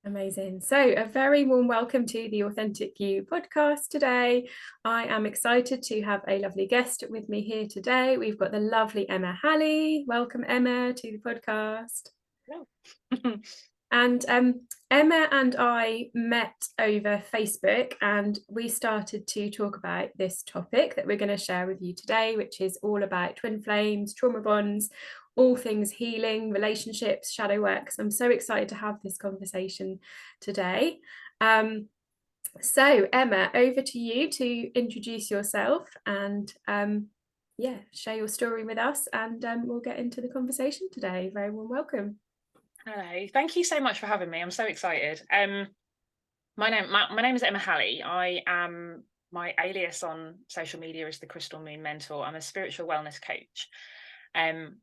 Amazing. So, a very warm welcome to the Authentic You podcast today. I am excited to have a lovely guest with me here today. We've got the lovely Emma Halley. Welcome, Emma, to the podcast. Oh. And Emma and I met over Facebook and we started to talk about this topic that we're going to share with you today, which is all about twin flames, trauma bonds, all things healing, relationships, shadow work. So I'm so excited to have this conversation today. So Emma, over to you to introduce yourself and share your story with us, and we'll get into the conversation today. Very warm welcome. Hello, thank you so much for having me. I'm so excited. My name is Emma Halley. My alias on social media is the Crystal Moon Mentor. I'm a spiritual wellness coach, and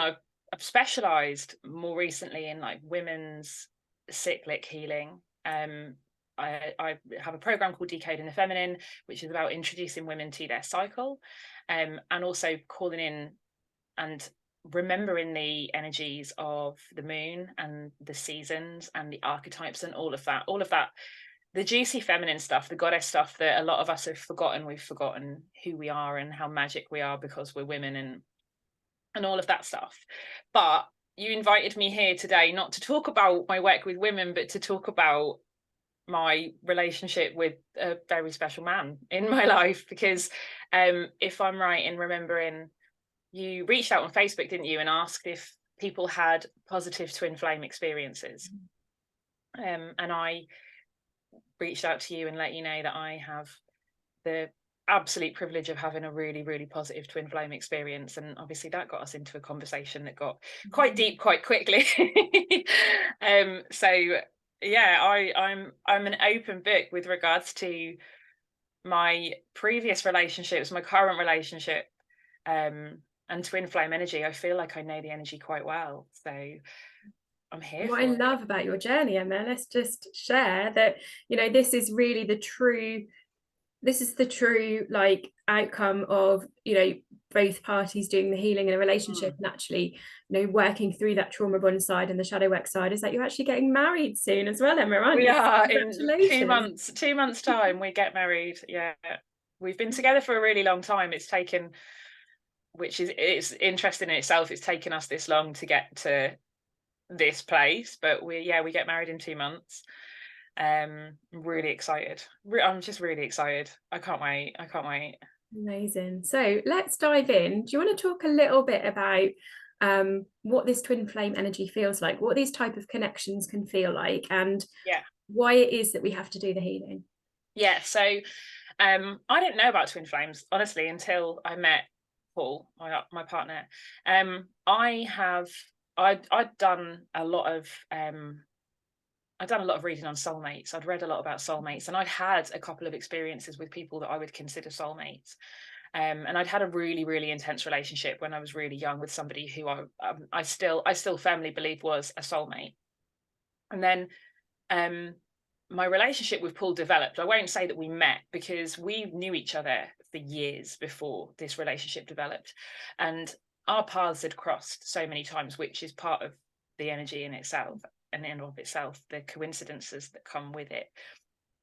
I've specialised more recently in like women's cyclic healing. I have a program called Decoding the Feminine, which is about introducing women to their cycle, and also calling in and remembering the energies of the moon and the seasons and the archetypes and all of that, the juicy feminine stuff, the goddess stuff that a lot of us have forgotten. We've forgotten who we are and how magic we are because we're women and all of that stuff. But you invited me here today not to talk about my work with women, but to talk about my relationship with a very special man in my life, because if I'm right in remembering, you reached out on Facebook, didn't you, and asked if people had positive twin flame experiences. And I reached out to you and let you know that I have the absolute privilege of having a really, really positive twin flame experience. And obviously that got us into a conversation that got quite deep quite quickly. So yeah, I'm an open book with regards to my previous relationships, my current relationship, and twin flame energy. I feel like I know the energy quite well, so I'm here What I for it. love about your journey, Emma, let's just share that, this is really the true like outcome of, both parties doing the healing in a relationship and actually, working through that trauma bond side and the shadow work side, is that you're actually getting married soon as well, Emma, aren't We you? So are in congratulations. 2 months time. We get married. Yeah, we've been together for a really long time. It's taken, it's interesting in itself. It's taken us this long to get to this place, but we get married in 2 months. Really excited. I'm just really excited. I can't wait. Amazing. So let's dive in. Do you want to talk a little bit about what this twin flame energy feels like, what these type of connections can feel like, and Yeah. why it is that we have to do the healing? Yeah, so I didn't know about twin flames honestly until I met Paul, my partner. I'd done a lot of reading on soulmates. I'd read a lot about soulmates, and I'd had a couple of experiences with people that I would consider soulmates. And I'd had a really, really intense relationship when I was really young with somebody who I still firmly believe was a soulmate. And then my relationship with Paul developed. I won't say that we met, because we knew each other for years before this relationship developed, and our paths had crossed so many times, which is part of the energy in itself and in of itself, the coincidences that come with it.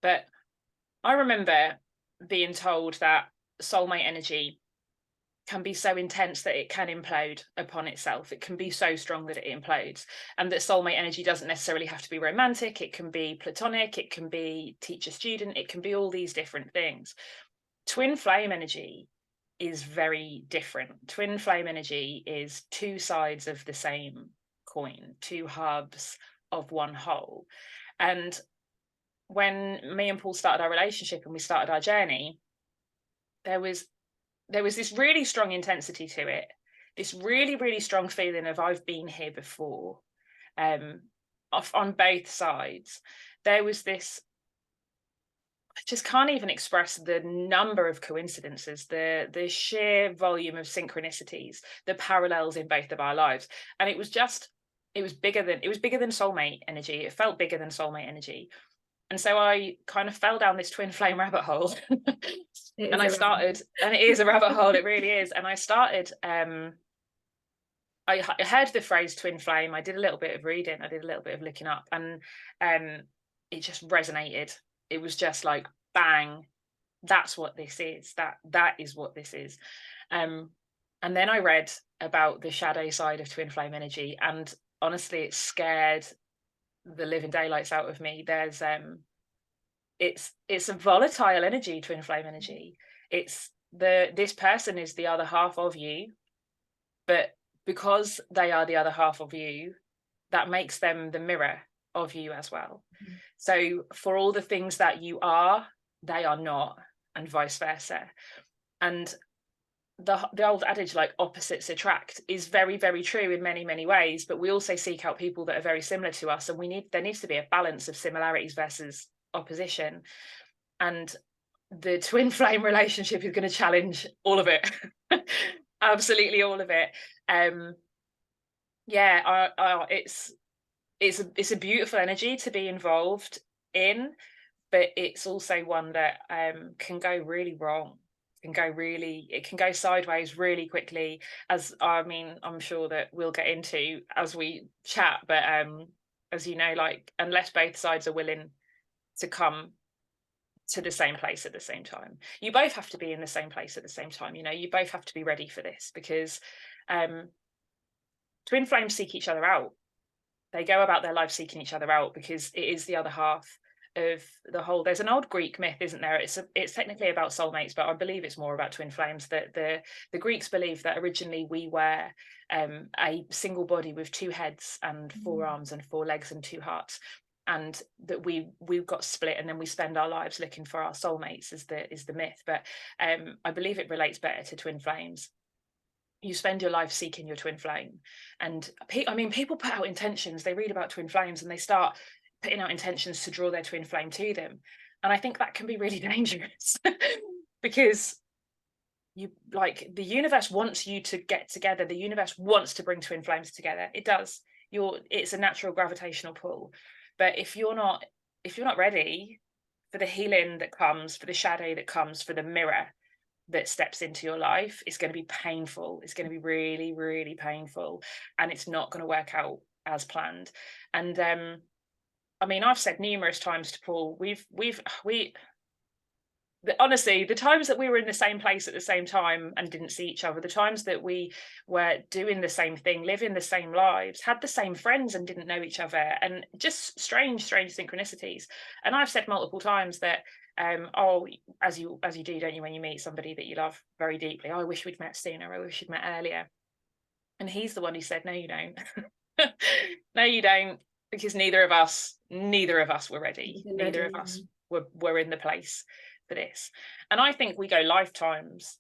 But I remember being told that soulmate energy can be so intense that it can implode upon itself. It can be so strong that it implodes, and that soulmate energy doesn't necessarily have to be romantic. It can be platonic, it can be teacher student, it can be all these different things. Twin flame energy is very different. Twin flame energy is two sides of the same coin, two halves of one whole. And when me and Paul started our relationship and we started our journey, there was this really strong intensity to it, this really, really strong feeling of I've been here before, on both sides. There was this, I just can't even express the number of coincidences, the sheer volume of synchronicities, the parallels in both of our lives. And it was bigger than soulmate energy. It felt bigger than soulmate energy. And so I kind of fell down this twin flame rabbit hole. And it is a rabbit hole, it really is. And I started I heard the phrase twin flame. I did a little bit of reading, I did a little bit of looking up, and it just resonated. It was just like bang, that's what this is. That is what this is. And then I read about the shadow side of twin flame energy, and honestly, it scared the living daylights out of me. There's it's a volatile energy, twin flame energy. It's this person is the other half of you, but because they are the other half of you, that makes them the mirror of you as well. Mm-hmm. So for all the things that you are, they are not, and vice versa. And the old adage, like opposites attract, is very, very true in many, many ways. But we also seek out people that are very similar to us, and there needs to be a balance of similarities versus opposition. And the twin flame relationship is going to challenge all of it. Absolutely all of it. It's a beautiful energy to be involved in, but it's also one that can go really wrong. It can go sideways really quickly, I'm sure that we'll get into as we chat, but as you know, like, unless both sides are willing to come to the same place at the same time, you both have to be in the same place at the same time. You both have to be ready for this, because twin flames seek each other out. They go about their life seeking each other out, because it is the other half of the whole. There's an old Greek myth, isn't there? It's technically about soulmates, but I believe it's more about twin flames. That the Greeks believed that originally we were a single body with two heads and four arms and four legs and two hearts, and that we got split, and then we spend our lives looking for our soulmates, is the myth. But I believe it relates better to twin flames. You spend your life seeking your twin flame. And people put out intentions. They read about twin flames and they start putting out intentions to draw their twin flame to them. And I think that can be really dangerous because the universe wants you to get together. The universe wants to bring twin flames together. It does. It's a natural gravitational pull. But if you're not ready for the healing that comes, for the shadow that comes, for the mirror that steps into your life, it's going to be painful. It's going to be really, really painful, and it's not going to work out as planned. And I've said numerous times to Paul, honestly, the times that we were in the same place at the same time and didn't see each other, the times that we were doing the same thing, living the same lives, had the same friends and didn't know each other, and just strange synchronicities. And I've said multiple times that as you do, don't you, when you meet somebody that you love very deeply, I wish we'd met sooner, I wish we'd met earlier. And he's the one who said, no, you don't. No, you don't, because neither of us were ready. Neither of us were in the place for this. And I think we go lifetimes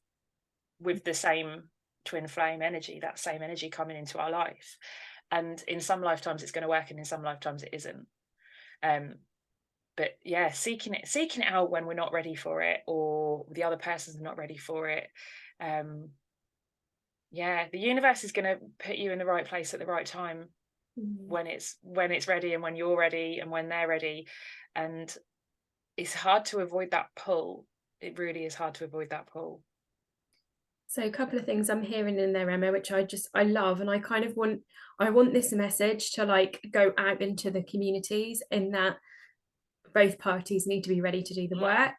with the same twin flame energy, that same energy coming into our life. And in some lifetimes it's going to work, and in some lifetimes it isn't. But yeah, seeking it out when we're not ready for it, or the other person's not ready for it. The universe is going to put you in the right place at the right time, when it's ready, and when you're ready, and when they're ready. And it's hard to avoid that pull. It really is hard to avoid that pull. So a couple of things I'm hearing in there, Emma, which I love, and I kind of want this message to go out into the communities, in that both parties need to be ready to do the work,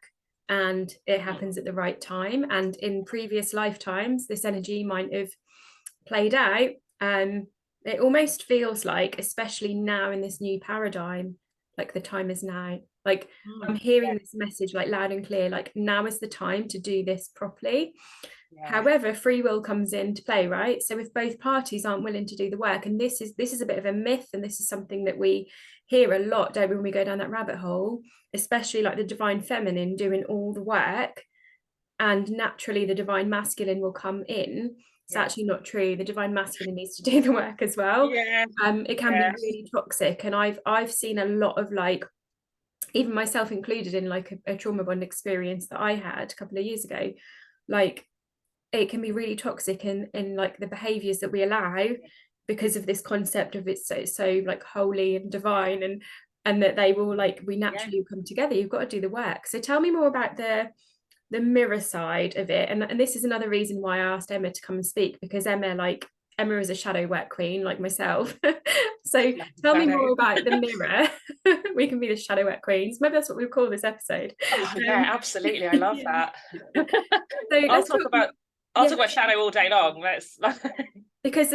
and it happens at the right time. And in previous lifetimes, this energy might have played out. It almost feels like, especially now in this new paradigm, like the time is now. I'm hearing this message loud and clear, now is the time to do this properly. However, free will comes into play, right? So if both parties aren't willing to do the work, and this is a bit of a myth, and this is something that we hear a lot, don't we, when we go down that rabbit hole, especially the divine feminine doing all the work, and naturally the divine masculine will come in. It's actually not true. The divine masculine needs to do the work as well. It can be really toxic, and I've seen a lot of even myself included in a trauma bond experience that I had a couple of years ago. It can be really toxic in the behaviors that we allow, because of this concept of it's so holy and divine, and that they will we naturally come together. You've got to do the work. So tell me more about the mirror side of it. And this is another reason why I asked Emma to come and speak, because Emma Emma is a shadow work queen like myself. So tell me Shadow. more about the mirror. We can be the shadow work queens. Maybe that's what we'll call this episode. Oh yeah, absolutely. I love Yeah. that. So I'll let's talk talk. about I'll Yeah, talk about shadow all day long. Let's because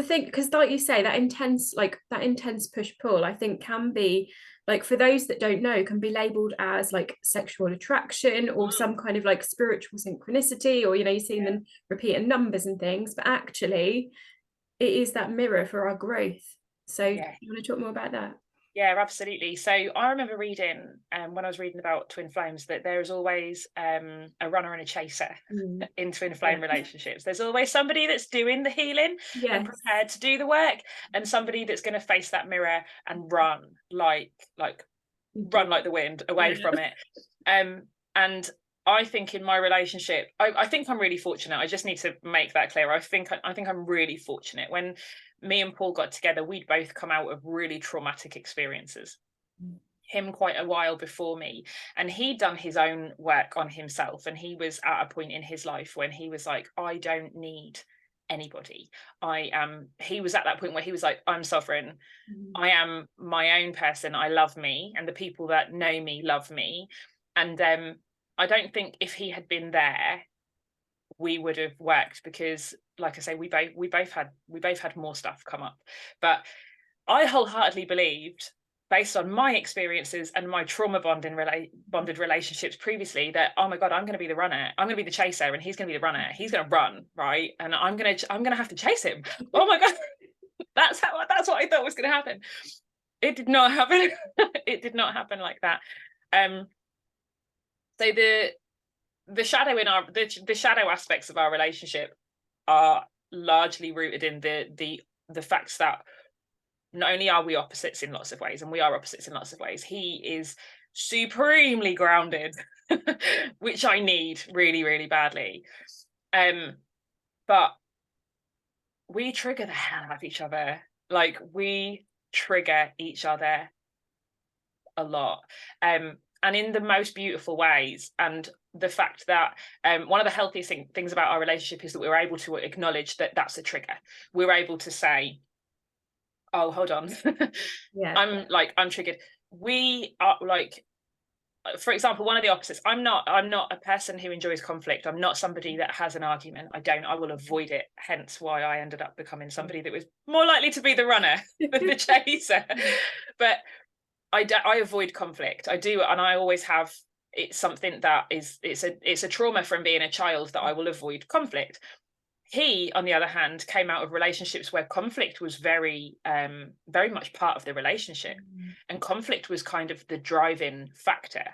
like you say, that intense push pull, I think can be like, for those that don't know, can be labeled as like sexual attraction or some kind of like spiritual synchronicity, or you see them repeat in numbers and things, but actually it is that mirror for our growth. So yeah. you want to talk more about that? Yeah, absolutely. So I remember reading, when I was reading about twin flames, that there is always a runner and a chaser in twin flame relationships. There's always somebody that's doing the healing and Yes. prepared to do the work, and somebody that's going to face that mirror and run like the wind away from it. And I think in my relationship, I think I'm really fortunate. I just need to make that clear. I think I'm really fortunate. When me and Paul got together, we'd both come out of really traumatic experiences. Him quite a while before me, and he'd done his own work on himself, and he was at a point in his life when he was like, I don't need anybody. He was at that point where he was like, I'm sovereign. I am my own person. I love me, and the people that know me love me. And I don't think if he had been there, we would have worked, because like I say, we both had more stuff come up. But I wholeheartedly believed, based on my experiences and my trauma bonded relationships previously, that, oh my God, I'm going to be the runner, I'm going to be the chaser, and he's going to be the runner. He's going to run, right? And I'm going to have to chase him. Oh my God. That's what I thought was going to happen. It did not happen. It did not happen like that. So the shadow the shadow aspects of our relationship are largely rooted in the facts that not only are we opposites in lots of ways, and we are opposites in lots of ways, he is supremely grounded, which I need really, really badly. But we trigger the hell out of each other. Like, we trigger each other a lot, and in the most beautiful ways. And the fact that one of the healthiest things about our relationship is that we're able to acknowledge that that's a trigger. We're able to say, oh, hold on. Yeah. I'm triggered. We are like, for example, one of the opposites. I'm not a person who enjoys conflict. I'm not somebody that has an argument. I will avoid it. Hence why I ended up becoming somebody that was more likely to be the runner than the chaser. But I avoid conflict. I do, and I always have. It's something that it's a trauma from being a child, that I will avoid conflict. He, on the other hand, came out of relationships where conflict was very much part of the relationship, and conflict was kind of the driving factor.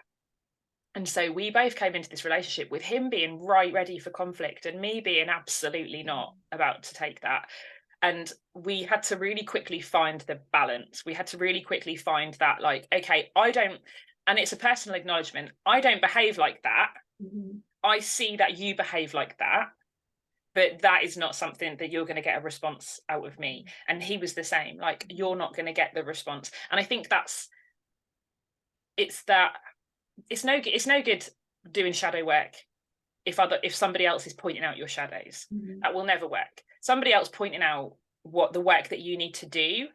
And so we both came into this relationship with him being right ready for conflict, and me being absolutely not about to take that. And we had to really quickly find the balance. We had to really quickly find that, like, okay, and it's a personal acknowledgement, I don't behave like that. I see that you behave like that, but that is not something that you're going to get a response out of me. And he was the same, like, you're not going to get the response. And I think it's no good doing shadow work if somebody else is pointing out your shadows. That will never work. Somebody else pointing out what the work that you need to do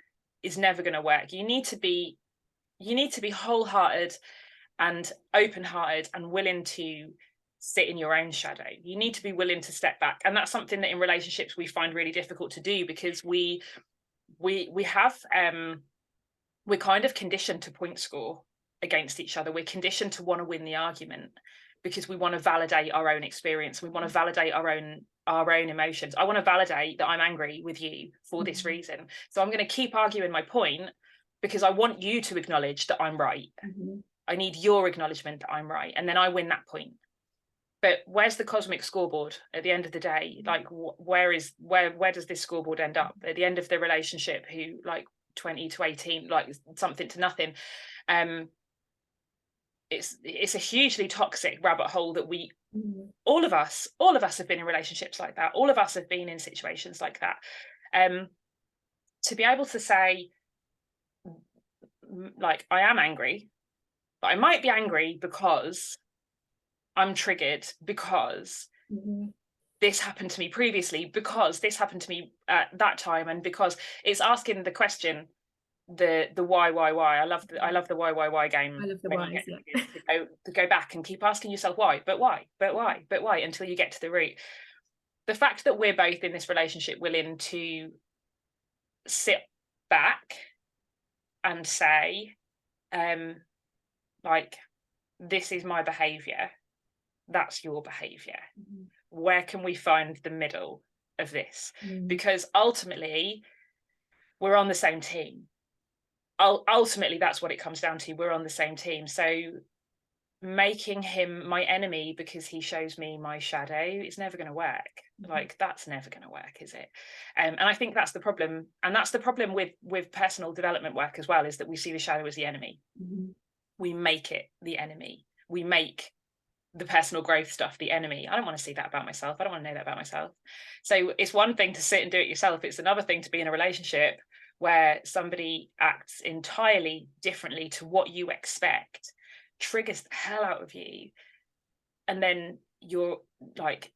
is never going to work. You need to be wholehearted and open-hearted and willing to sit in your own shadow. You need to be willing to step back. And that's something that in relationships we find really difficult to do, because we have we're kind of conditioned to point score against each other. We're conditioned to want to win the argument, because we want to validate our own experience. We want to validate our own emotions. I want to validate that I'm angry with you for this reason. So I'm going to keep arguing my point, because I want you to acknowledge that I'm right. I need your acknowledgement that I'm right, and then I win that point. But where's the cosmic scoreboard at the end of the day? Like, where does this scoreboard end up at the end of the relationship? Who, like, 20 to 18, like something to nothing. It's a hugely toxic rabbit hole that we all of us have been in relationships like that. All of us have been in situations like that. To be able to say, like, I am angry, but I might be angry because I'm triggered, because this happened to me previously, because this happened to me at that time, and because it's asking the question, the why. I love the why game, I love the when you whys, get yeah. to go back and keep asking yourself why, but why, until you get to the root. The fact that we're both in this relationship willing to sit back and say, like, this is my behavior, that's your behavior. Mhm. Where can we find the middle of this? Mm. Because ultimately we're on the same team. Ultimately that's what it comes down to. We're on the same team. So making him my enemy because he shows me my shadow is never going to work. Like, that's never going to work, is it? And I think that's the problem, and that's the problem with personal development work as well, is that we see the shadow as the enemy. Mhm. We make it the enemy. We make the personal growth stuff the enemy. I don't want to see that about myself. I don't want to know that about myself. So it's one thing to sit and do it yourself. It's another thing to be in a relationship where somebody acts entirely differently to what you expect, triggers the hell out of you, and then you're like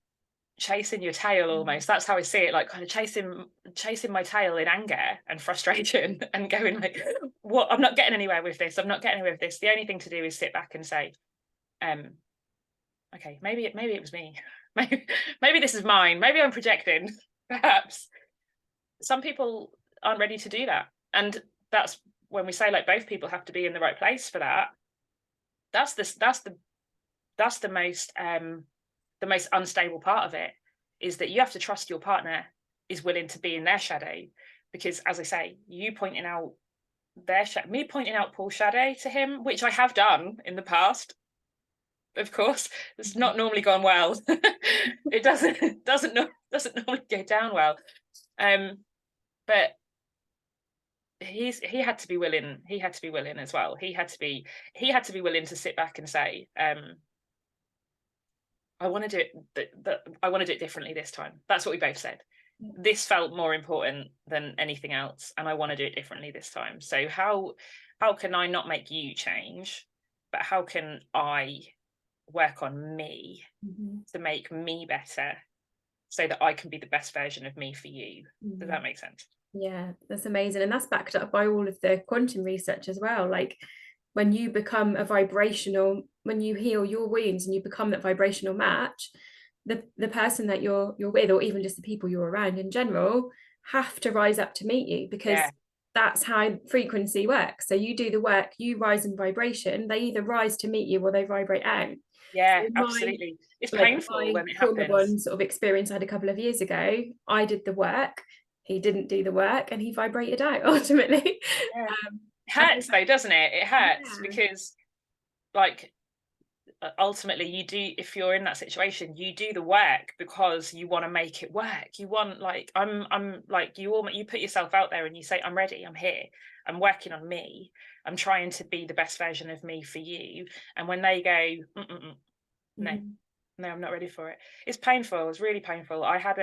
chasing your tail almost. That's how I see it, like kind of chasing my tail in anger and frustration and going like, what, I'm not getting anywhere with this. I'm not getting anywhere with this. The only thing to do is sit back and say, okay, maybe it was me. Maybe this is mine. Maybe I'm projecting. Perhaps some people aren't ready to do that, and that's when we say, like, both people have to be in the right place for that. That's the most unstable part of it, is that you have to trust your partner is willing to be in their shadow, because, as I say, you pointing out me pointing out Paul's shadow to him, which I have done in the past, of course, it's not normally gone well. It doesn't normally go down well. But he had to be willing. He had to be willing as well. He had to be willing to sit back and say, I want to do it. I want to do it differently this time. That's what we both said. This felt more important than anything else, and I want to do it differently this time. So how can I not make you change, but how can I work on me to make me better, so that I can be the best version of me for you? Does that make sense? Yeah, that's amazing. And that's backed up by all of the quantum research as well. Like, when you become when you heal your wounds and you become that vibrational match, the person that you're with, or even just the people you're around in general, have to rise up to meet you, because Yeah, that's how frequency works. So you do the work, you rise in vibration, they either rise to meet you or they vibrate out. So yeah, my absolutely. It's like painful my when it trauma happens. bond sort of experience I had a couple of years ago, I did the work, he didn't do the work, and he vibrated out ultimately. Yeah. It I hurts though, doesn't it? It hurts yeah. because, like, ultimately you do, if you're in that situation, you do the work because you want to make it work. You want, like, I'm like, you put yourself out there and you say, I'm ready, I'm here, I'm working on me, I'm trying to be the best version of me for you. And when they go, no, no, I'm not ready for it, it's painful. It's really painful. I had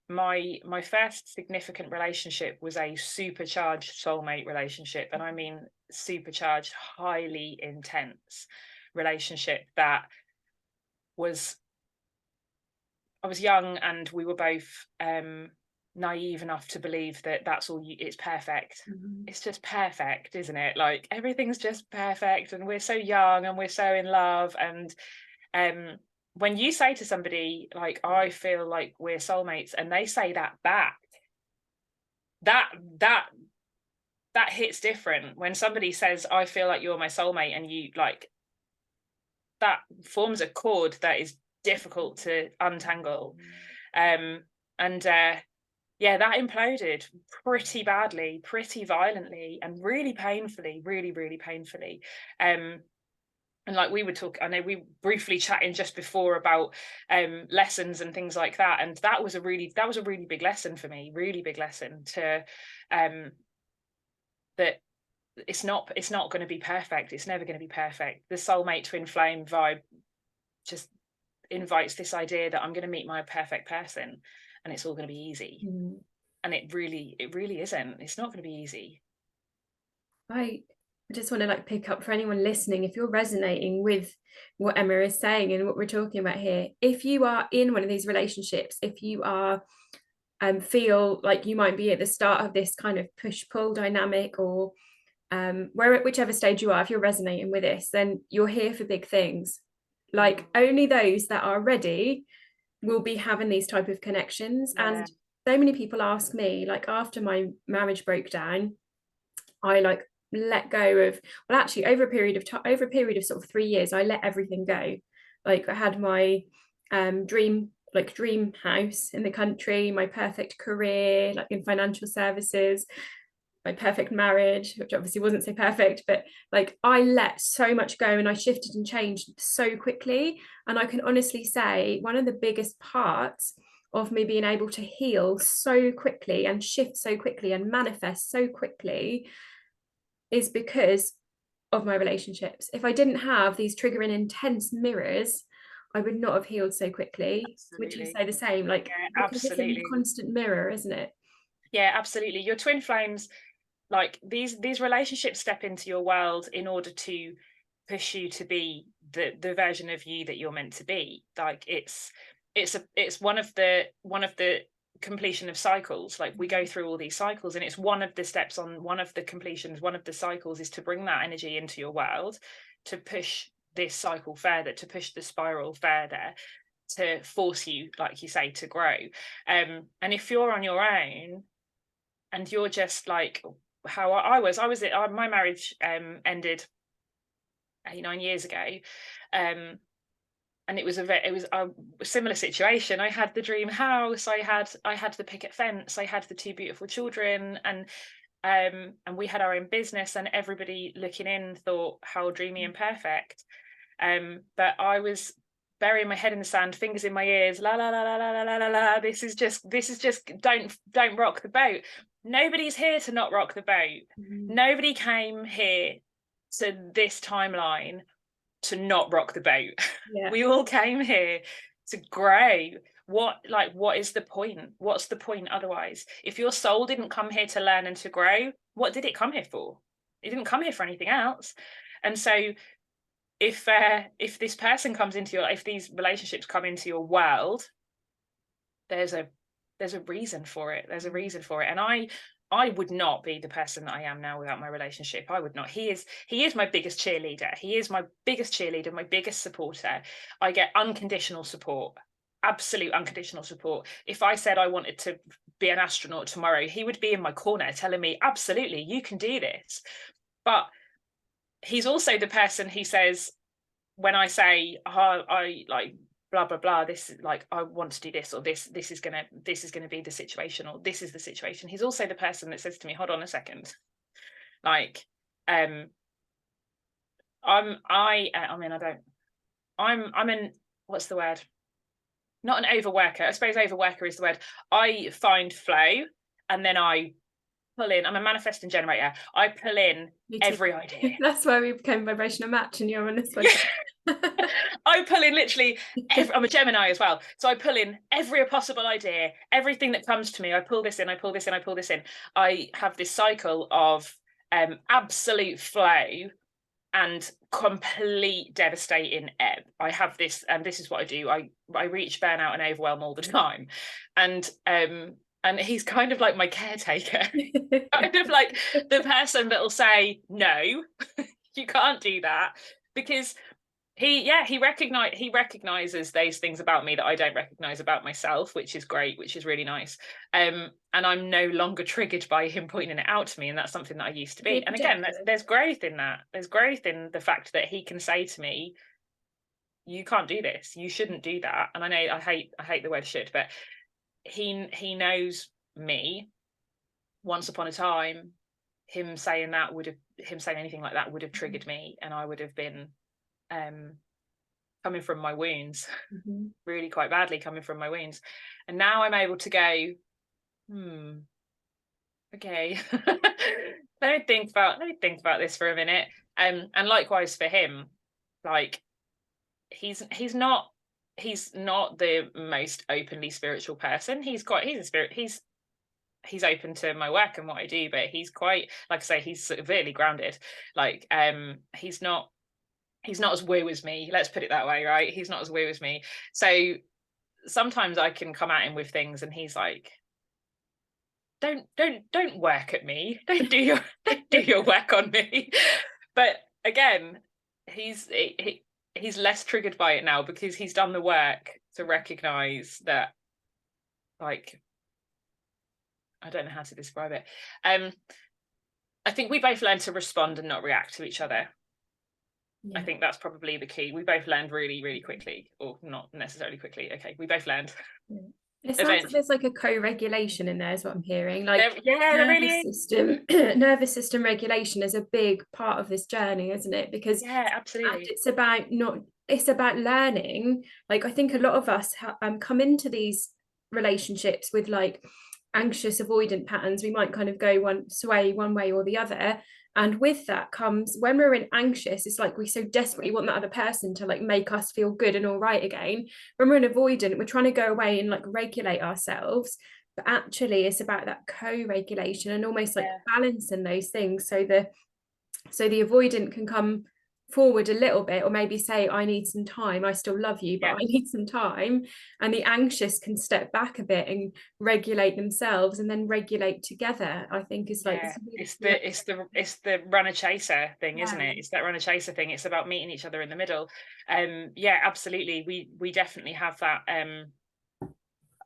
my first significant relationship was a supercharged soulmate relationship, and I mean supercharged, highly intense relationship that was, I was young and we were both naive enough to believe that that's all it's perfect. It's just perfect, isn't it? Like, everything's just perfect, and we're so young and we're so in love. And when you say to somebody, like, I feel like we're soulmates, and they say that back, that that that hits different. When somebody says, I feel like you're my soulmate, and you, like, that forms a chord that is difficult to untangle. And yeah, that imploded pretty badly, pretty violently, and really painfully, really painfully. And like, we would talk, I know we briefly chatting just before about lessons and things like that, and that was a really big lesson for me, really big lesson to that it's not going to be perfect. It's never going to be perfect. The soulmate twin flame vibe just invites this idea that I'm going to meet my perfect person and it's all going to be easy. And it really isn't. It's not going to be easy. I just want to like pick up for anyone listening, if you're resonating with what Emma is saying and what we're talking about here, if you are in one of these relationships, if you are feel like you might be at the start of this kind of push-pull dynamic, or whichever stage you are, if you're resonating with this, then you're here for big things. Like only those that are ready will be having these type of connections. Yeah. And so many people ask me, like after my marriage broke down, I like let go of, well actually over a period of time, over a period of sort of 3 years, I let everything go. Like I had my dream house in the country, my perfect career like in financial services, my perfect marriage, which obviously wasn't so perfect, but like I let so much go and I shifted and changed so quickly. And I can honestly say one of the biggest parts of me being able to heal so quickly and shift so quickly and manifest so quickly is because of my relationships. If I didn't have these triggering intense mirrors, I would not have healed so quickly. Would you Absolutely. say the same? Like, Yeah, because it's a absolutely. constant mirror, isn't it? Yeah, absolutely. Your twin flames, like these relationships step into your world in order to push you to be the version of you that you're meant to be. Like it's one of the completion of cycles. Like we go through all these cycles, and it's one of the steps on one of the completions, one of the cycles is to bring that energy into your world, to push this cycle further, to push the spiral further, to force you, like you say, to grow. And if you're on your own and you're just like how my marriage ended 8-9 years ago, and it was a similar situation. I had the dream house, I had the picket fence, I had the two beautiful children, and we had our own business, and everybody looking in thought how dreamy and perfect. But I was burying my head in the sand, fingers in my ears, la la la la la la la la. This is just don't rock the boat. Nobody's here to not rock the boat. Nobody came here to this timeline to not rock the boat. Yeah. We all came here to grow. What is the point? What's the point otherwise? If your soul didn't come here to learn and to grow, what did it come here for? It didn't come here for anything else. And so if this person comes into if these relationships come into your world, there's a reason for it. There's a reason for it. And I would not be the person that I am now without my relationship. I would not. He is my biggest cheerleader. He is my biggest cheerleader, my biggest supporter. I get unconditional support, absolute unconditional support. If I said I wanted to be an astronaut tomorrow, he would be in my corner telling me, absolutely, you can do this. But he's also the person who says, when I say, oh, I like blah blah blah, this is like, I want to do this, or this is gonna be the situation, or this is the situation, he's also the person that says to me, hold on a second, like I'm an, what's the word, not an overworker, I suppose overworker is the word. I find flow, and then I pull in. I'm a manifesting generator. I pull in every idea. That's why we became a vibrational match, and you're on this one. I pull in literally I'm a Gemini as well, so I pull in every possible idea, everything that comes to me. I pull this in, I pull this in, I pull this in. I have this cycle of absolute flow and complete devastating ebb. I have this, and this is what I do. I reach burnout and overwhelm all the time, and he's kind of like my caretaker, kind of like the person that'll say, no, you can't do that, because he recognizes those things about me that I don't recognize about myself, which is great, which is really nice. And I'm no longer triggered by him pointing it out to me, and that's something that I used to be. And again, there's growth in that. There's growth in the fact that he can say to me, you can't do this, you shouldn't do that. And I know I hate the word should, but he knows me. Once upon a time, him saying anything like that would have triggered me, and I would have been coming from my wounds, really quite badly coming from my wounds. And now I'm able to go, okay, let me think about this for a minute. And likewise for him, like he's not the most openly spiritual person. He's he's open to my work and what I do, but he's quite, like I say, he's severely grounded. Like he's not as woo as me, let's put it that way, right? He's not as woo as me. So sometimes I can come at him with things and he's like, don't work at me, don't do your work on me. But again, he's less triggered by it now because he's done the work to recognize that, like, I don't know how to describe it. I think we both learned to respond and not react to each other. Yeah. I think that's probably the key. We both learned really, really quickly, or not necessarily quickly. Okay, we both learned. Yeah. It sounds like there's like a co-regulation in there is what I'm hearing. Like there really is. Nervous system regulation is a big part of this journey, isn't it? Because absolutely, it's about learning. Like I think a lot of us come into these relationships with like anxious avoidant patterns. We might kind of go one way or the other. And with that comes, when we're in anxious, it's like we so desperately want that other person to like make us feel good and all right again. When we're in avoidant, we're trying to go away and like regulate ourselves. But actually it's about that co-regulation and almost like balancing those things. So the avoidant can come forward a little bit, or maybe say, I need some time, I still love you, but I need some time. And the anxious can step back a bit and regulate themselves and then regulate together. I think is like it's the runner chaser thing, isn't it? It's that runner chaser thing. It's about meeting each other in the middle. Absolutely, we definitely have that.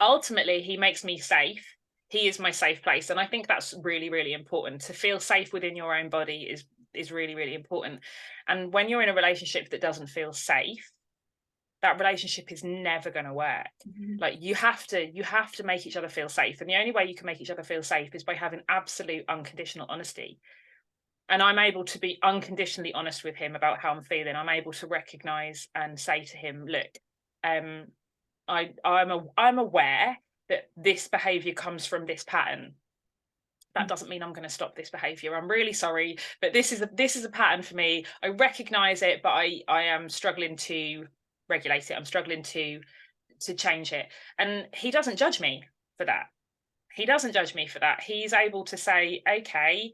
Ultimately he makes me safe. He is my safe place, and I think that's really, really important. To feel safe within your own body is really, really important. And when you're in a relationship that doesn't feel safe, that relationship is never going to work. Like you have to make each other feel safe, and the only way you can make each other feel safe is by having absolute unconditional honesty. And I'm able to be unconditionally honest with him about how I'm feeling. I'm able to recognize and say to him, look, I'm aware that this behavior comes from this pattern. That doesn't mean I'm going to stop this behavior. I'm really sorry, but this is a pattern for me. I recognize it, but I am struggling to regulate it. I'm struggling to change it. And he doesn't judge me for that. He's able to say, okay,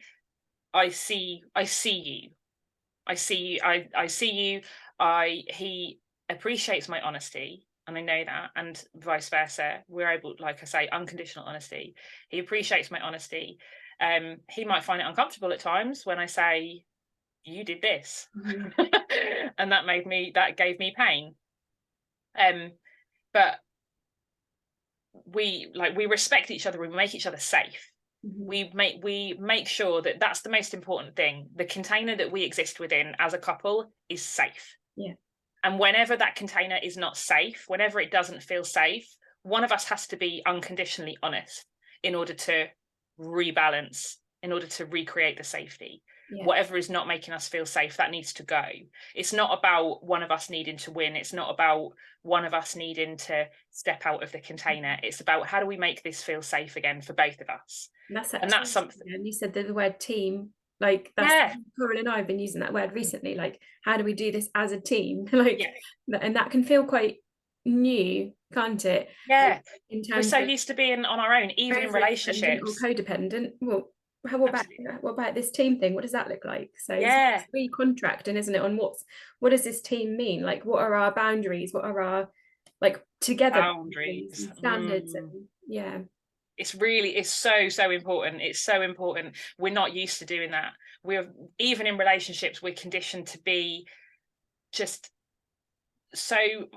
I see you. He appreciates my honesty. And I know that, and vice versa. We're able, like I say, unconditional honesty. He appreciates my honesty. He might find it uncomfortable at times when I say, you did this. And that gave me pain. But we respect each other. We make each other safe. We make sure that that's the most important thing. The container that we exist within as a couple is safe. Yeah. And whenever that container is not safe, whenever it doesn't feel safe, one of us has to be unconditionally honest in order to rebalance, in order to recreate the safety. Yeah. Whatever is not making us feel safe, that needs to go. It's not about one of us needing to win. It's not about one of us needing to step out of the container. It's about, how do we make this feel safe again for both of us? And that's something. And you said the word team. Like that's Coral and I have been using that word recently. Like, how do we do this as a team? And that can feel quite new, can't it? Yeah. Like, in terms we're so used to being on our own, even in relationships. Or codependent. Well, what about this team thing? What does that look like? So it's really contracting, isn't it? On what does this team mean? Like, what are our boundaries? What are our together boundaries and standards? And it's so important. It's so important. We're not used to doing that. We're, even in relationships, we're conditioned to be just so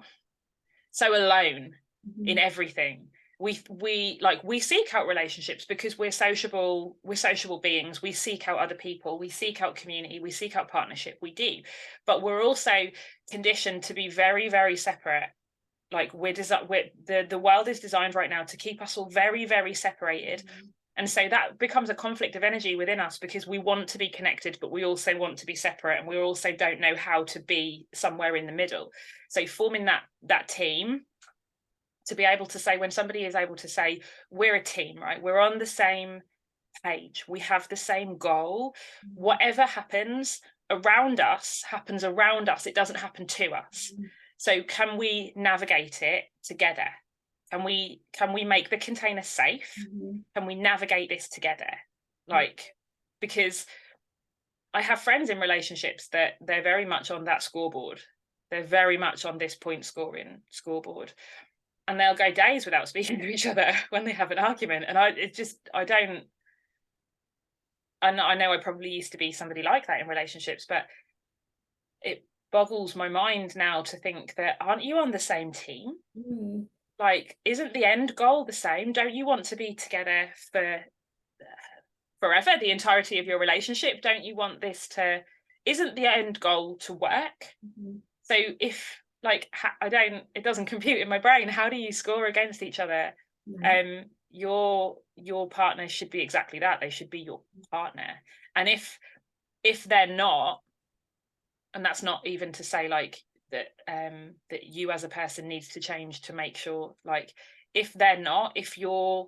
alone in everything. We seek out relationships because we're sociable beings. We seek out other people, we seek out community, we seek out partnership. We do, but we're also conditioned to be very, very separate. Like the world is designed right now to keep us all very, very separated. And so that becomes a conflict of energy within us, because we want to be connected, but we also want to be separate, and we also don't know how to be somewhere in the middle. So forming that team, to be able to say, when somebody is able to say, we're a team, right? We're on the same page. We have the same goal. Whatever happens around us happens around us. It doesn't happen to us. So can we navigate it together? can we make the container safe? Can we navigate this together? Like, because I have friends in relationships that they're very much on that scoreboard. They're very much on this point scoring scoreboard, and they'll go days without speaking to each other when they have an argument. And I know I probably used to be somebody like that in relationships, but it boggles my mind now to think that, aren't you on the same team? Like, isn't the end goal the same? Don't you want to be together for forever, the entirety of your relationship? Don't you want this to, isn't the end goal to work? So if, like, it doesn't compute in my brain, how do you score against each other? Your partner should be exactly that. They should be your partner. And if they're not, and that's not even to say like that that you as a person needs to change to make sure, like, if they're not, if you're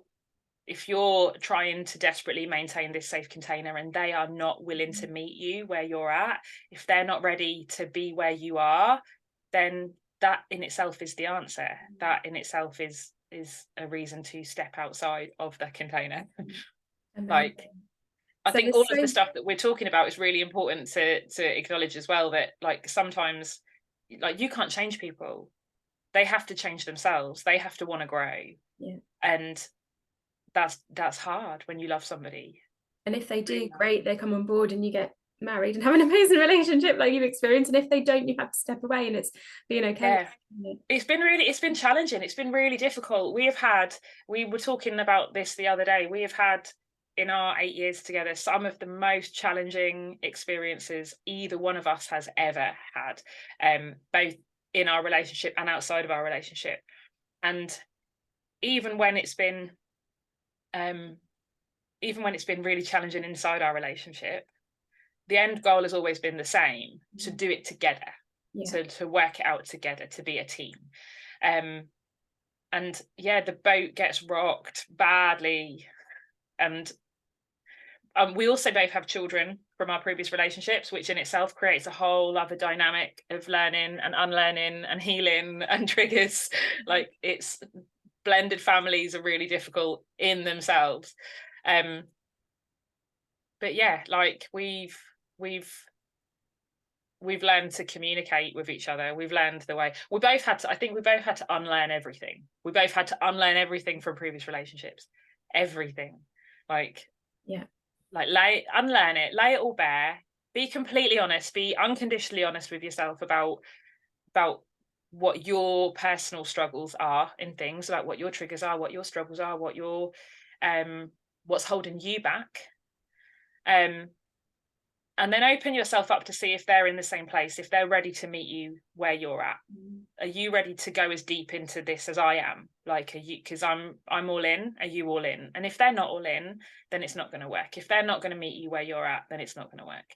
trying to desperately maintain this safe container and they are not willing to meet you where you're at, if they're not ready to be where you are, then that in itself is the answer. That in itself is a reason to step outside of the container. Like, I think all of the stuff that we're talking about is really important to acknowledge as well, that like sometimes, like, you can't change people. They have to change themselves. They have to want to grow. And that's hard when you love somebody. And if they do, great, they come on board and you get married and have an amazing relationship like you've experienced. And if they don't, you have to step away, and it's being okay. It's been challenging. It's been really difficult. We were talking about this the other day. We have had, in our 8 years together, some of the most challenging experiences either one of us has ever had, both in our relationship and outside of our relationship. And even when it's been really challenging inside our relationship, the end goal has always been the same: to do it together, to work it out together, to be a team. And the boat gets rocked badly, and we also both have children from our previous relationships, which in itself creates a whole other dynamic of learning and unlearning and healing and triggers. Like, it's blended families are really difficult in themselves. But yeah, like we've learned to communicate with each other. We've learned the way we both had to unlearn everything. We both had to unlearn everything from previous relationships. Everything. Unlearn it, lay it all bare, be completely honest, be unconditionally honest with yourself about what your personal struggles are in things, about what your triggers are, what your struggles are, what your what's holding you back. And then open yourself up to see if they're in the same place, if they're ready to meet you where you're at. Are you ready to go as deep into this as I am? Like, are you, because I'm all in, are you all in? And if they're not all in, then it's not going to work. If they're not going to meet you where you're at, then it's not going to work.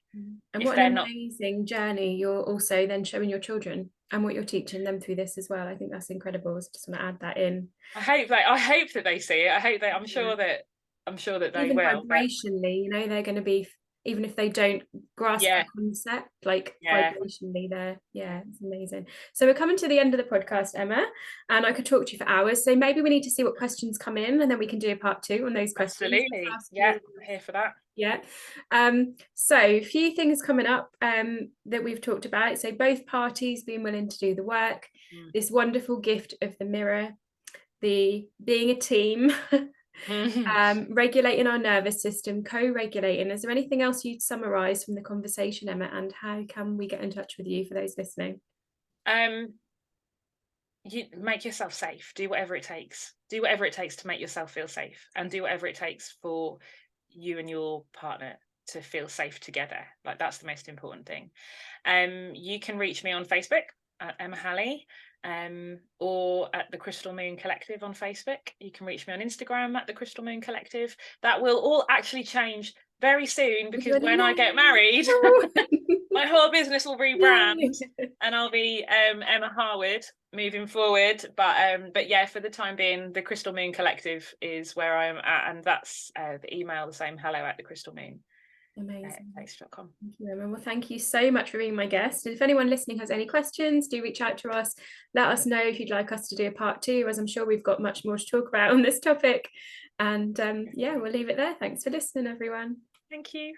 And what an amazing journey you're also then showing your children, and what you're teaching them through this as well. I think that's incredible. So just want to add that in. I hope that they see it. I'm sure that they even will. Vibrationally, they're going to be, even if they don't grasp the concept, like vibrationally there. It's amazing. So we're coming to the end of the podcast, Emma, and I could talk to you for hours, so maybe we need to see what questions come in, and then we can do a part 2 on those questions. Absolutely. I'm here for that. So a few things coming up that we've talked about. So both parties being willing to do the work, this wonderful gift of the mirror, the being a team, regulating our nervous system, co-regulating. Is there anything else you'd summarize from the conversation, Emma, and how can we get in touch with you for those listening? You make yourself safe. Do whatever it takes to make yourself feel safe, and do whatever it takes for you and your partner to feel safe together. Like, that's the most important thing. You can reach me on Facebook at Emma Halley, or at the Crystal Moon Collective on Facebook. You can reach me on Instagram at the Crystal Moon Collective. That will all actually change very soon, because when I get married, my whole business will rebrand, and I'll be Emma Harwood moving forward. But yeah, for the time being, the Crystal Moon Collective is where I'm at, and that's the email the same, hello@thecrystalmoon. Amazing. Lowestoft.com. Thank you, Emma. Well, thank you so much for being my guest. And if anyone listening has any questions, do reach out to us. Let us know if you'd like us to do a part 2, as I'm sure we've got much more to talk about on this topic. And yeah, we'll leave it there. Thanks for listening, everyone. Thank you.